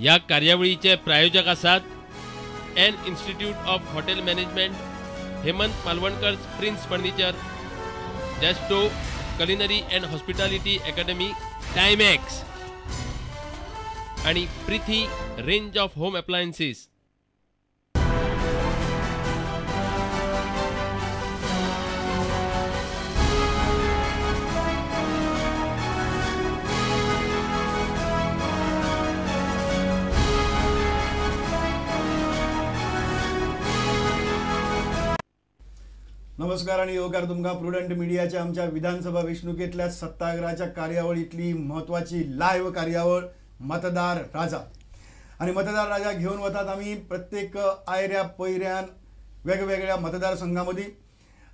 या कार्यावळीचे प्रायोजक आसात N institute of hotel management, Hemant Malvankar prince furniture, जेस्टो culinary and hospitality academy, Timex आणि Preethi range of home appliances. नमस्कार आणि येवकार तुमका प्रुडंट मिडियाच्या आमच्या विधानसभा वेंचणुकेतल्या सत्ताग्रहाच्या कार्यावळीतली महत्वाची लाईव्ह कार्यावळ मतदार राजा. आणि मतदार राजा घेऊन वतात आम्ही प्रत्येक आयऱ्या पैऱ्यान वेगवेगळ्या मतदारसंघामध्ये.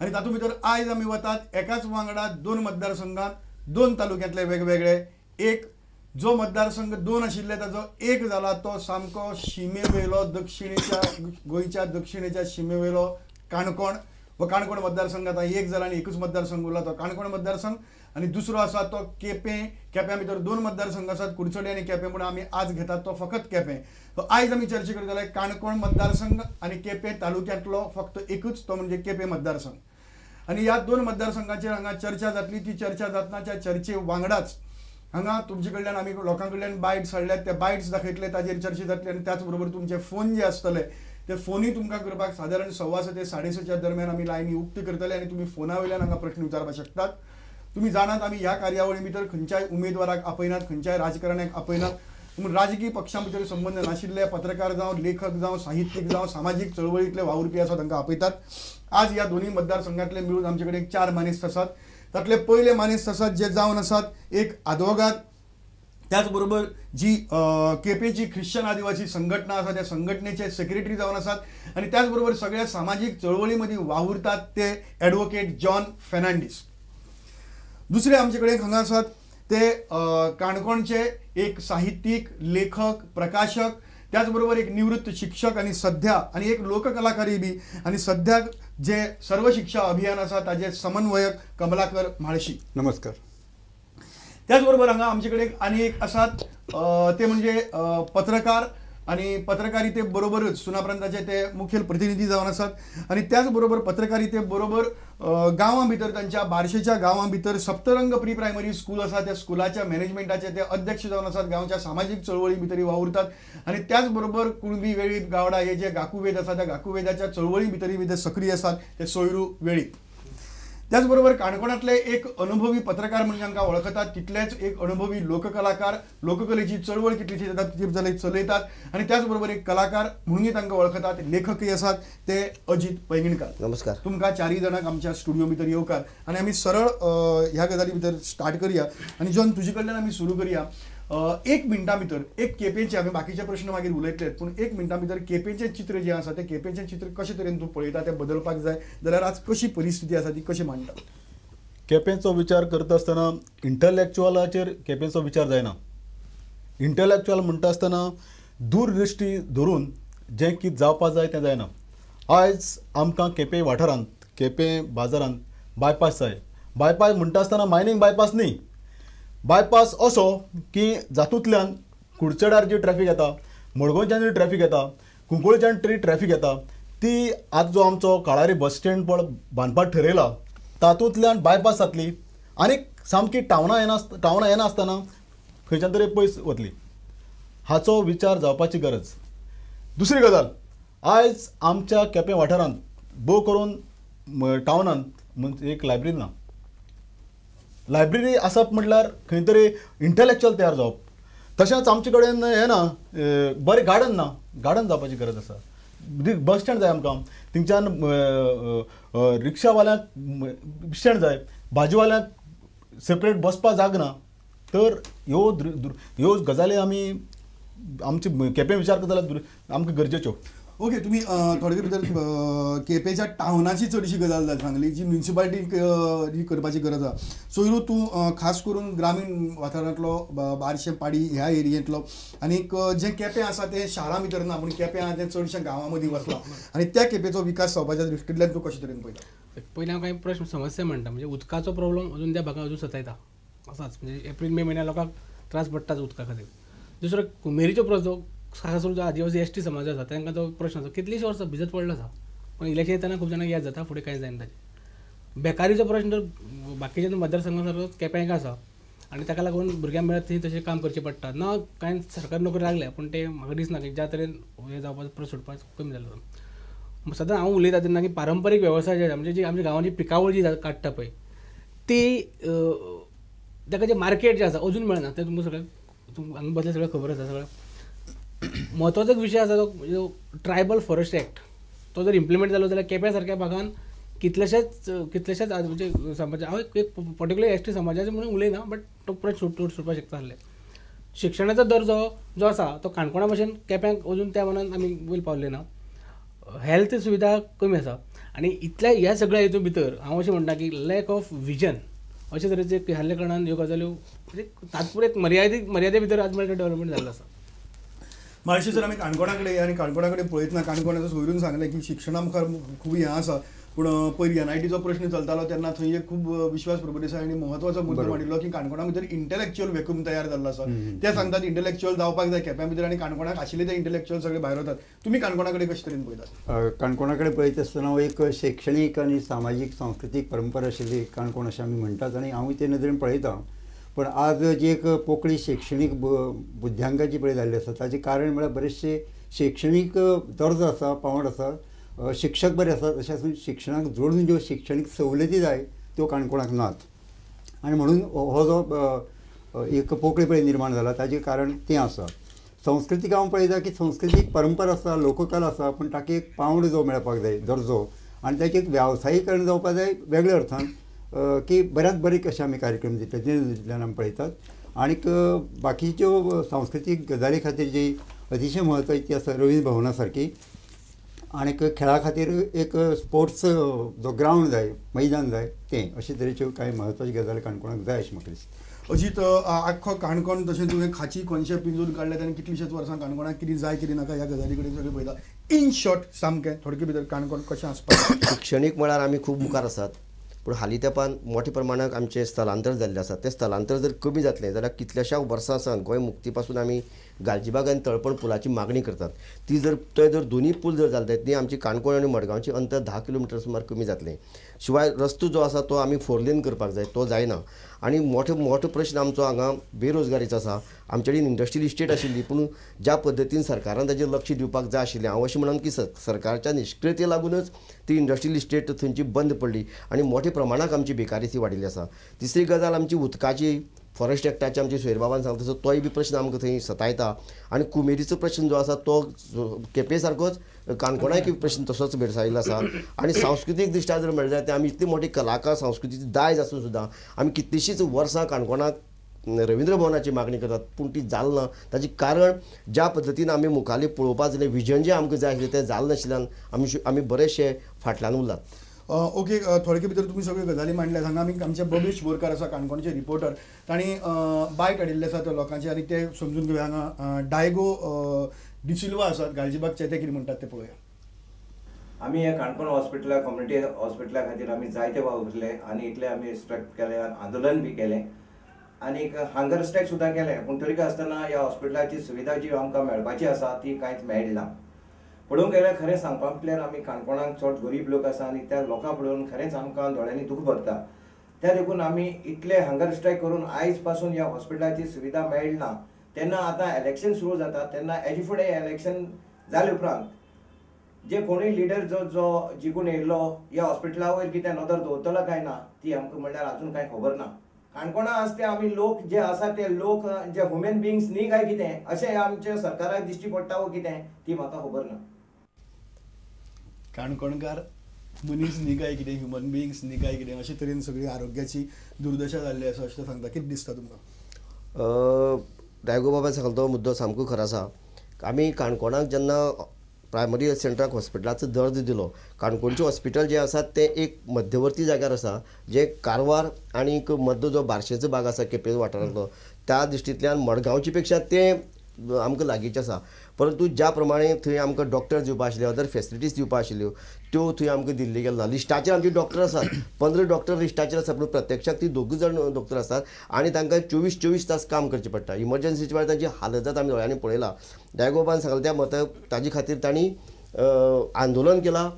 आणि तातूंत भितर आयज आमी वतात एकाच वांगडा दोन मतदारसंघात दोन तालुक्यांतले वेगवेगळे. एक जो मतदारसंघ दोन आशिल्ले ताजो एक जाला तो सामको शिमेवेलो दक्षिणेच्या गोंयच्या दक्षिणेच्या शिमेवेलो काणकोण. व काणकोण मतदारसंघात एक जाला आणि एकूच मतदारसंघ उरला तो काणकोण मतदारसंघ. आणि दुसरो आसा तो केपें. केप्यां भितर दोन मतदारसंघ आसात, कुडचडे आणि केपें, पूण आमी आज घेतात तो फकत केपें. तो आयज आमी चर्चा करतले काणकोण मतदारसंघ आणि केपें तालुक्यांतलो फक्त एकूच तो म्हणजे केपें मतदारसंघ. आणि ह्या दोन मतदारसंघाचेर हांगा चर्चा जातली. ती चर्चा जातनाच्या चर्चे वांगडाच हांगा तुमचे कडल्यान आमी लोकां कडल्यान बायट्स हाडल्यात, ते बायट्स दाखयतले, ताजेर चर्चा जातली. आणि त्याच बरोबर तुमचे फोन जे आसतले ते फोनूय तुमकां करपाक सादारण 6:15 ते 6:30च्या दरम्यान आमी लायनी उक्त करतले आणि तुम्ही फोना वयल्यान हांगा प्रश्न विचारपाक शकतात. तुम्ही जाणात आमी ह्या कार्यावळी भितर खंयच्याय उमेदवाराक आपयनात, खंयच्याय राजकारण्याक आपयनात. पूण राजकीय पक्षां भितर संबंध नाशिल्ले पत्रकार जावं, लेखक जावं, साहित्यीक जावं, सामाजीक चळवळींतले वावुरपी आसा तांकां आपयतात. आज ह्या दोन्ही मतदारसंघातले मिळून आमचे कडेन 4 मानेस्त आसात. तातले पयले मानेस्त आसात जे जावन आसात एक आदवोगाद. त्याचबरोबर जी केपेंची ख्रिश्चन आदिवासी संघटना आसा त्या संघटनेचे सेक्रेटरी जावन आसात. आणि त्याचबरोबर सगळ्या सामाजिक चळवळीमध्ये वावुरतात ते ॲडव्होकेट जॉन फेर्नांडीस. दुसरे आमचे कडेन हांगा आसात ते काणकोणचे एक साहित्यीक, लेखक, प्रकाशक, त्याचबरोबर एक निवृत्त शिक्षक आणि सध्या आणि एक लोककलाकारी बी आणि सध्या जे सर्व शिक्षा अभियान आसा ताजे समन्वयक कमलाकर म्हाळशी. नमस्कार. त्याचबरोबर हांगा आमचे कडेन आनी एक आसात ते म्हणजे पत्रकार आणि पत्रकारिते बरोबरच सुनाप्रांताचे ते मुखेल प्रतिनिधी जावन आसात. आणि त्याचबरोबर पत्रकारिते बरोबर गांवां भितर तांच्या बार्शेच्या गांवां भितर सप्तरंग प्री प्रायमरी स्कूल आसा त्या स्कुलाच्या मॅनेजमेंटाचे ते अध्यक्ष जावन आसात. गांवच्या सामाजीक चळवळी भितर वावुरतात. आणि त्याचबरोबर कुणबी वेळीप गावडा हे जे गाकुवेद आसा त्या गाकुवेदाच्या चळवळी भितर ते सक्रिय आसात ते सोयरू वेळीप. त्याचबरोबर काणकोणातले एक अनुभवी पत्रकार म्हणून तांकां वळखतात, तितलेच एक अनुभवी लोककलाकार, लोककलेची चळवळ कितलीशी जाता ती चलयतात. आणि त्याचबरोबर एक कलाकार म्हणूनय तांकां वळखतात, लेखकय आसात ते अजित पैंगीणकार. नमस्कार. तुमकां 4 जाणांक आमच्या स्टुडिओ भितर येवकार. आणि आमी सरळ ह्या गजाली भितर स्टार्ट करुया. आणि जॉन तुजे कडल्यान आमी सुरू करुया. 1 मिनटा भितर एक केपेंचे आमी बाकीचे प्रश्न मागीर उलयतले, पूण 1 मिनटा भितर केपेंचें चित्र जें आसा तें केपेंचें चित्र कशे तरेन तूं पळयता तें बदलपाक जाय जाल्यार आज कशी परिस्थिती आसा ती कशी मांडटा? केपेंचो विचार करता आसतना इंटलेक्च्युअलाचेर केपेंचो विचार जायना. इंटलेक्च्युअल म्हणटा आसतना दूरदृश्टी धरून जें कितें जावपाक जाय तें जायना. आयज आमकां केपें वाठारांत, केपें बाजारांत बायपास जाय. बायपास म्हणटा आसतना मायनींग बायपास न्ही, बायपास असो की जातूंतल्यान कुडचड्यार जी ट्रॅफिक येता, मडगोंच्यान जी ट्रॅफिक येता, कुंकळच्यान ट्रॅफिक येता, ती आज जो आमचो काळारी बस स्टँड बांदपाक ठरयला तातूंतल्यान बायपास जातली. आनी सामकी टावनां येना आसतना खंयच्यान तरी पयस वतली. हाचो विचार जावपाची गरज. दुसरी गजाल, आयज आमच्या केपें वाठारांत भोव करून टावनांत एक लायब्ररी ना. लायब्ररी आसप म्हटल्यार खंय तरी इंटलेक्च्युअल तयार जावप. तशेंच आमचे कडेन हें ना, बरें गार्डन ना. गार्डन जावपाची गरज आसा. बस स्टँड जाय आमकां, थिंगच्यान रिक्षावाल्यांक स्टँड जाय, भाजीवाल्यांक सेपरेट बसपाक जाग ना. तर ह्यो गजाली आमी आमचे केपें विचार करता जाल्यार आमकां गरजेच्यो. ओके, तुम्ही थोडे भितर केपेंच्या टावनाची चडशी गजाल सांगली जी म्युनिसिपालिटी करपाची गरज आसा. सोयरू तूं खास करून ग्रामीण वाठारांतलो बारशे पाडी ह्या एरियेंतलो आनीक जें केपें आसा तें शारां भितर ना, पूण केपें आसा तें चडशे गांवां मदीं वचलां. आनी त्या केपेंचो विकास जावपाच्या दृश्टींतल्यान तूं कशे तरेन पळयता? पयलीं हांव कांय प्रश्न समस्या म्हणटा, म्हणजे उदकाचो प्रॉब्लम अजून त्या भागांत अजून सतायता असाच. म्हणजे एप्रील मे म्हयन्याक लोकांक त्रास पडटाच उदका खातीर. दुसरो कुमेरीचो खास करून जो आदिवासी एस टी समाज आसा तांकां तो प्रश्न आसा कितलींशीं वर्सां भिजत पडलो आसा पण इलेक्शन येताना खूब जाणांक याद जाता फुडें कांय जायना ताचें बेकारीचो प्रश्न तर बाकीच्या मतदारसंघा सारको केप्यांक आसा आनी ताका लागून भुरग्यांक मेळत थंय तशें काम करचें पडटा ना कांय सरकारी नोकरी लागल्या पूण ते म्हाका दिसना की ज्या तरेन हें जावपाचो प्रश्न सुटपाचो कमी जालो सदां हांव उलयता तेन्ना की पारंपारीक वेवसाय जे आसा म्हणजे जी आमच्या गांवांची पिकावळ जी काडटा पळय ती ताका जे मार्केट जे आसा अजून मेळना तें तुमकां सगळ्यांक हांगा बसले सगळ्यांक खबर आसा सगळ्यांक म्हत्वाचो एक विशय आसा तो ट्रायबल फॉरेस्ट एक्ट तो जर इम्प्लिमेंट जालो जाल्यार केप्यां सारक्या भागान कितलेशेच म्हणजे समाज हांव एक पर्टिक्युलर एस टी समाजाचें म्हणून उलयना बट तो प्रश्न सुटपाक शकता आसले शिक्षणाचो दर्जो जो आसा तो काणकोणा भशेन केप्यांक अजून त्या मनान आमी वयर पावले ना हेल्थ सुविधा कमी आसा आनी इतल्या ह्या सगळ्या हितून भितर हांव अशें म्हणटा की लॅक ऑफ विजन अशे तरेचे हाल्ले कारणान ह्यो गजाल्यो म्हणजे तात्पुरते मर्यादे भितर आज मेळटा डेव्हलपमेंट जाल्लो आसा म्हापशी सर आमी काणकोणाकडे आनी काणकोणाकडे पळयतना काणकोणाचो सोयरून सांगलें की शिक्षणा मुखार खूब हें आसा पूण पयलीं NITचो प्रश्न चलतालो तेन्ना थंय एक खूब विश्वास प्रभुदेसायानी म्हत्वाचो मुद्दो मांडिल्लो की काणकोणा भितर इंटेलॅक्च्युअल वॅक्यूम तयार जाल्लो आसा ते सांगतात इंटेलॅक्च्युअल जावपाक जाय केप्यां भितर आनी काणकोणाक आशिल्ले ते इंटेलॅक्च्युअल सगळे भायर वतात तुमी काणकोणाकडे कशे तरेन पळयतात काणकोणाकडे पळयत आसतना एक शैक्षणीक आनी सामाजीक सांस्कृतीक परंपरा आशिल्ली काणकोण अशें आमी म्हणटात आनी हांवूय ते नदरेन पळयतां पण आज जी एक पोकळी शैक्षणीक बुध्यांगाची पळय जाल्ली आसा ताचें कारण म्हळ्यार बरेचशे शैक्षणीक दर्जो आसा पावंड आसा शिक्षक बरे आसात तशेंच शिक्षणाक जोडून ज्यो शैक्षणीक सवलती जाय त्यो काणकोणाक नात आनी म्हणून हो जो एक पोकळी पळय निर्माण जाला ताचें कारण तें आसा संस्कृतीक हांव पळयता की संस्कृतीक परंपरा आसा लोककला आसा पूण ताका एक पावंड जो मेळपाक जाय दर्जो आनी ताचें एक वेवसायीकरण जावपाक जाय वेगळ्या अर्थान की बऱ्यांत बरे कशे आमी कार्यक्रम दितात ते नदरेंतल्यान आमी पळयतात आनीक बाकीच्यो सांस्कृतीक गजाली खातीर जी अतिशय म्हत्वाची आसा रवींद्र भवना सारकी आनीक खेळा खातीर एक स्पोर्ट्स जो ग्रावंड जाय मैदान जाय तें अशे तरेच्यो कांय म्हत्वाच्यो गजाली काणकोणाक जाय अशें म्हाका दिसता अजीत आख्खो काणकोण तशें तुवें खाची कोनशे पिंजून काडले आनी कितलींशींच वर्सां काणकोणाक कितें जाय कितें नाका ह्या गजाली कडेन सगळें पळयता इन शॉर्ट सामकें थोडके भितर काणकोण कशें आसपाक शिक्षणीक मळार आमी खूब मुखार आसात पूण हालीं तेंपान मोठ्या प्रमाणांत आमचें स्थलांतर जाल्लें आसा तें स्थलांतर जर कमी जातलें जाल्यार कितल्याश्या वर्सां सावन गोंय मुक्ती पासून आमी गालजीबाग आनी तळपण पुलाची मागणी करतात ती जर थंय जर दोनूय पूल जर जाले ती आमची काणकोण आनी मडगांवची अंतर 10 किलोमिटर सुमार कमी जातलें शिवाय रस्तो जो आसा तो आमी 4 लेन करपाक जाय तो जायना आनी मोठो प्रश्न आमचो हांगा बेरोजगारीचो आसा आमचे कडेन इंडस्ट्रियल इस्टेट आशिल्ली पूण ज्या पद्दतीन सरकारान ताचेर लक्ष दिवपाक जाय आशिल्लें हांव अशें म्हणन की सरकारच्या निश्क्रियते लागूनच ती इंडस्ट्रियल इस्टेट थंयची बंद पडली आनी मोठ्या प्रमाणाक आमची बेकारी ती वाडिल्ली आसा तिसरी गजाल आमची उदकाची फॉरेस्ट एक्टाचे आमचे सोयरबाबान सांगता तसो तोय बी प्रश्न आमकां थंय सतायता आनी कुमेरीचो प्रश्न जो आसा तो केपें सारकोच काणकोणाक प्रश्न तसोच भेडसायिल्लो आसा आनी सांस्कृतीक दृश्ट्या जर म्हणलें जाल्यार आमी इतली मोठी कलाकार संस्कृतीची दायज आसून सुद्दां आमी कितलींशींच वर्सां काणकोणाक रवींद्र भवनाची मागणी करतात पूण ती जाल ना ताचें कारण ज्या पद्दतीन आमी मुखाल्ली पळोवपाक जालें विजन जें आमकां जाय आशिल्लें तें जालें नाशिल्ल्यान आमी बरेचशे फाटल्यान उरलात ओके थोडके भितर तुमी सगळ्यो गजाली मांडल्यात हांगा आमी आमचे बबेश बोरकार आसा काणकोणचे रिपोर्टर तांणी बाय काडिल्ले आसा त्या लोकांचे आनी ते समजून घेवया हांगा डायगो डिसिल्वा आसात गालजीबागचे ते कितें म्हणटात ते पळोवया आमी हे काणकोण हॉस्पिटला कम्युनिटी हॉस्पिटला खातीर आमी जायते वावुरले आनी इतले आमी स्ट्रक केले आंदोलन बी केलें आनी हांगर स्ट्रायक सुद्दां केलें पूण तरी आसतना ह्या हॉस्पिटलाची सुविधा जी आमकां मेळपाची आसा ती कांयच मेळना पळोवंक गेल्यार खरें सांगपाक म्हटल्यार आमी काणकोणाक चड गरीब लोक आसा आनी त्या लोकां पळोवन खरेंच आमकां दोळ्यांनी दूख भरता त्या देखून आमी इतले हांगर स्ट्रायक करून आयज पासून ह्या हॉस्पिटलाची सुविधा मेळना तेन्ना आतां इलेक्शन सुरू जाता तेन्ना हेजे फुडें इलेक्शन जाले उपरांत जे कोणूय लिडर जो जिखून येयल्लो ह्या हॉस्पिटला वयर कितें नदर दवरतलो काय ना ती आमकां म्हणल्यार आजून कांय खबर ना काणकोणा आसते आमी लोक जे आसा ते लोक जे ह्युमन बिंग्स न्ही काय कितें अशें आमच्या सरकाराक दिश्टी पडटा वो कितें ती म्हाका खबर ना काणकोणकार मनीस न्ही काय कितें ह्युमन बिंग्स न्ही काय कितें अशे तरेन सगळी आरोग्याची दुर्दशा जाल्ली आसा अशें सांगता कितें दिसता तुमकां डायगो बाबा सांगलो तो मुद्दो सामको खरो आसा आमी काणकोणाक जेन्ना प्रायमरी हेल्थ सेंटराक हॉस्पिटलाचो दर्जो दिलो काणकोणचें हॉस्पिटल जें आसा तें एक मध्यवर्ती जाग्यार आसा जे कारवार आनीक मध्य जो बार्शेचो भाग आसा केपें वाठारांतलो त्या दृश्टींतल्यान मडगांवचे पेक्षा तें आमकां लागींचे आसा परंतु ज्या प्रमाणे थंय आमकां डॉक्टर दिवपा आशिल्ले अदर फेसिलिटीज दिवपा आशिल्ल्यो त्यो थंय आमकां दिल्ली गेलो ना लिस्टाचेर आमचे डॉक्टर आसात 15 डॉक्टर लिस्टाचेर आसा पूण प्रत्यक्षात ती 2 जाण डॉक्टर आसात आनी तांकां 24 तास काम करचें पडटा इमर्जन्सीच्या वेळार तांची हालत आमी दोळ्यांनी पळयला जयगोपान सांगलें त्या मत ताजे खातीर तांणी आंदोलन केलां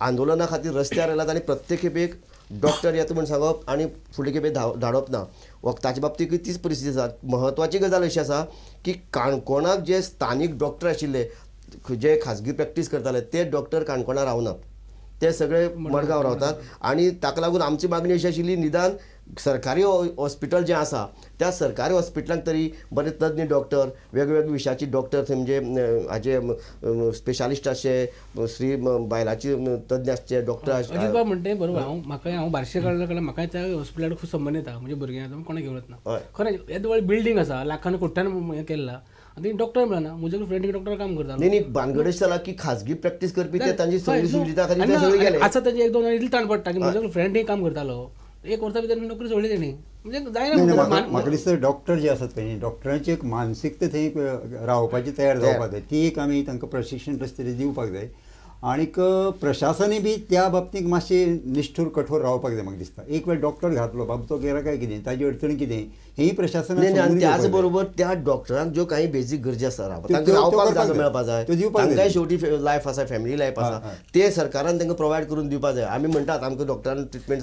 आंदोलना खातीर रस्त्यार आयल्यात आनी प्रत्येक खेपेक डॉक्टर येता म्हूण सांगप आनी फुडें खेपे धाडप ना वखदाच्या बाबतींत तीच परिस्थिती आसा महत्वाची गजाल अशी आसा की काणकोणाक जे स्थानीक डॉक्टर आशिल्ले जे खाजगी प्रॅक्टीस करताले ते डॉक्टर काणकोणा रावनात ते सगळे मडगांव रावतात आनी ताका लागून आमची मागणी अशी आशिल्ली निदान सरकारी हॉस्पिटल जें आसा त्या सरकारी हॉस्पिटलांत तरी बरे तज्ञ डॉक्टर वेगवेगळ्या विशयाची डॉक्टर थंय म्हणजे हाजे स्पेशालिस्ट आसचे स्त्री बायलाची तज्ञ आसचे डॉक्टर अजित बाब म्हणटा बरोबर हांव बार्शे काडल्या कडल्यान म्हाका त्या हॉस्पिटलाक खूब संबंद येता म्हणजे भुरग्यांक कोणाक घेवन वचना खरें येदो व्हड बिल्डींग आसा लाखान कोट्यान हें केल्ला आनी डॉक्टर मेळना म्हजे फ्रेंड डॉक्टर काम करता न्ही भानगड अशी जाला की खाजगी प्रॅक्टीस करपी ते तांची सगळी सुविधा खातीर ते सगळे गेले आतां ताजे 1-2 इतलो ताण पडटा की म्हजो फ्रेंड काम करतालो 1 वर्सा भितर नोकरी सोडली तेणी म्हणजे जायना म्हाका दिसता डॉक्टर जे आसात पळय डॉक्टरांची एक मानसिकता थंय रावपाची तयार जावपाक जाय ती एक आमी तांकां प्रशिक्षण तशें दिवपाक जाय आनीक प्रशासनय बी त्या बाबतींत मातशें निश्ठूर कठोर रावपाक जाय म्हाका दिसता एक वेळ डॉक्टर घातलो बाबा तो गेला काय कितें ताजी अडचण कितें हेंय प्रशासनान त्याच बरोबर त्या डॉक्टरांक ज्यो काही बेजीक गरजे आसा तांकां रावपाक जागो मेळपाक जाय तांकांय शेवटी लायफ आसा फॅमिली लायफ आसा ते सरकारान तांकां प्रोवायड करून दिवपाक जाय आमी म्हणटात आमकां डॉक्टरांक ट्रिटमेंट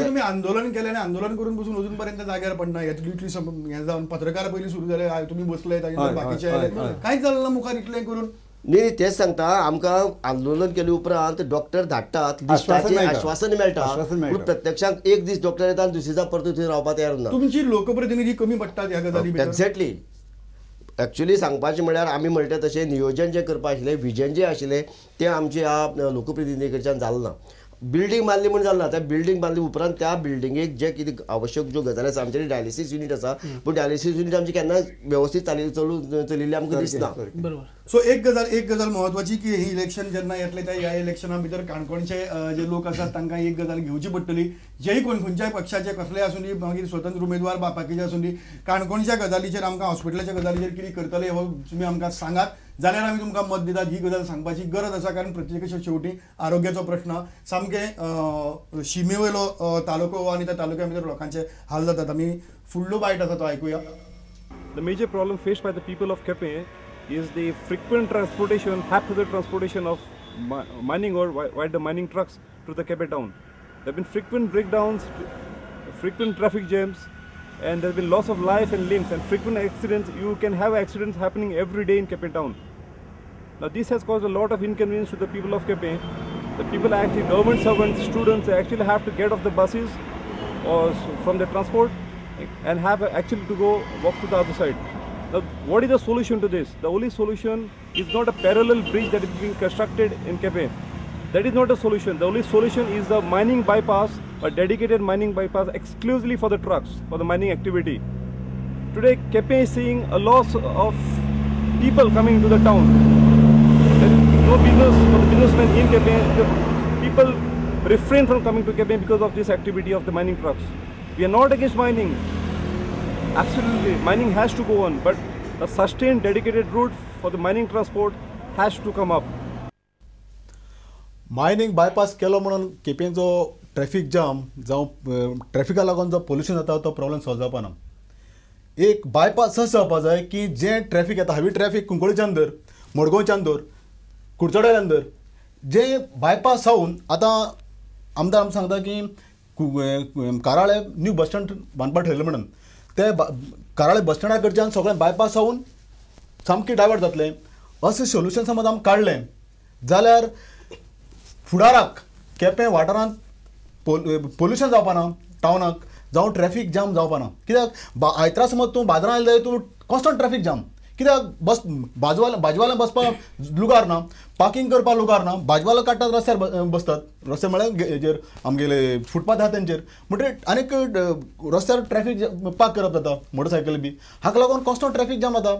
तुम्ही आंदोलन केलें आनी आंदोलन करून बसून अजून पर्यंत जाग्यार पडना हें जावन पत्रकार पयलीं सुरू जाले तुमी बसले बाकीचे कांयच जालें ना मुखार इतलें करून न्ही तेच सांगता आमकां आंदोलन केले उपरांत डॉक्टर धाडटात लिस्टाचें आश्वासन मेळटा पूण प्रत्यक्षांत एक दीस डॉक्टर येता आनी दुसरे दिसा परत थंय रावपाक तयार ना तुमची लोकप्रतिनिधी कमी पडटात ह्या गजाली भितर एक्झॅक्टली एक्चुअली सांगपाचें म्हळ्यार आमी म्हणटा तशें नियोजन जें करपा आशिल्लें विजन जें आशिल्लें तें आमच्या लोकप्रतिनिधी कडच्यान जालें ना बिल्डींग बांदली म्हण जालें ना त्या बिल्डींग बांदली उपरांत त्या बिल्डिंगेक जे कितें आवश्यक ज्यो गजाली आसा आमचे डायलिसीस युनिट आसा पूण डायलिसीस युनिट आमची केन्ना वेवस्थीत चलिल्ली आमकां दिसना बरोबर सो एक गजाल महत्वाची की ही इलेक्शन जेन्ना येतले त्या ह्या इलेक्शना भितर काणकोणचे जे लोक आसात तांकां एक गजाल घेवची पडटली जेय खंयच्याय पक्षाचे कसले आसूं दी मागीर स्वतंत्र उमेदवार बाकीचे आसूं दी काणकोणच्या गजालीचेर आमकां हॉस्पिटलाच्या गजालीचेर कितें करतले हो तुमी आमकां सांगात जाल्यार आमी तुमकां मत दितात ही गजाल सांगपाची गरज आसा कारण प्रत्येकाच्या शेवटी आरोग्याचो प्रश्न सामकें शिमेवयलो तालुको आनी त्या तालुक्या भितर लोकांचे हाल जातात आमी फुडलो बायट आसा तो आयकुया. The major problem faced by the people of Kepe is the frequent transportation, haphazard transportation of mining ore via the mining trucks to the Kepe town. There have been frequent breakdowns, frequent traffic jams, and there have been loss of life and limbs and frequent accidents. You can have accidents happening every day in Kepe town. Now this has caused a lot of inconvenience to the people of Kepe. The people are actually government servants, students, they actually have to get off the buses or from the transport and have actually to go walk to the other side. Now, what is the solution to this? The only solution is not a parallel bridge that is being constructed in Kepe. That is not a solution. The only solution is the mining bypass, a dedicated mining bypass exclusively for the trucks, for the mining activity. Today, Kepe is seeing a loss of people coming to the town. There is no business for the businessmen in Kepe. The people refrain from coming to Kepe because of this activity of the mining trucks. We are not against mining. Absolutely, mining has to go on, but a sustained, dedicated route for the mining transport has to come up. Mining bypass केलो म्हणून केपेंचो traffic jam जावं ट्रॅफिका लागून जो pollution जाता तो problem solve जावपा ना. एक बायपास असो जावपा जाय की जें ट्रॅफिक येता हेवी ट्रॅफिक कुंकळीच्यान धर मडगांवच्यान धर कुडचड्यान धर जें बायपास जावन आतां आमदार आमकां सांगता की काराळे न्यू बस स्टँड बांदपाक ठरलें म्हणून ते काराळे बस स्टँडा कडच्यान सगळें बायपास जावन सामकें डायवर्ट जातलें अशें सोल्युशन समज आमी काडलें जाल्यार फुडाराक केपें वाठारांत पोल्युशन जावपा ना टावनाक जावं ट्रॅफिक जाम जावपा ना कित्याक आयतारा समज तूं बाजारांत आयलें जाल्यार तूं कॉन्स्टंट ट्रॅफिक जाम कित्याक बस भाजवाल्यां बसपाक लुगार ना पार्किंग करपाक लुगार ना भाजवालो काडटात रस्त्यार बसतात रस्ते म्हळ्यार हेजेर आमगेले फुटपाथ आहा तेंचेर म्हणटकीर आनीक रस्त्यार ट्रॅफिक पार्क करप जाता मोटरसायकल बी हाका लागून कॉन्स्टंट ट्रॅफिक जाम जाता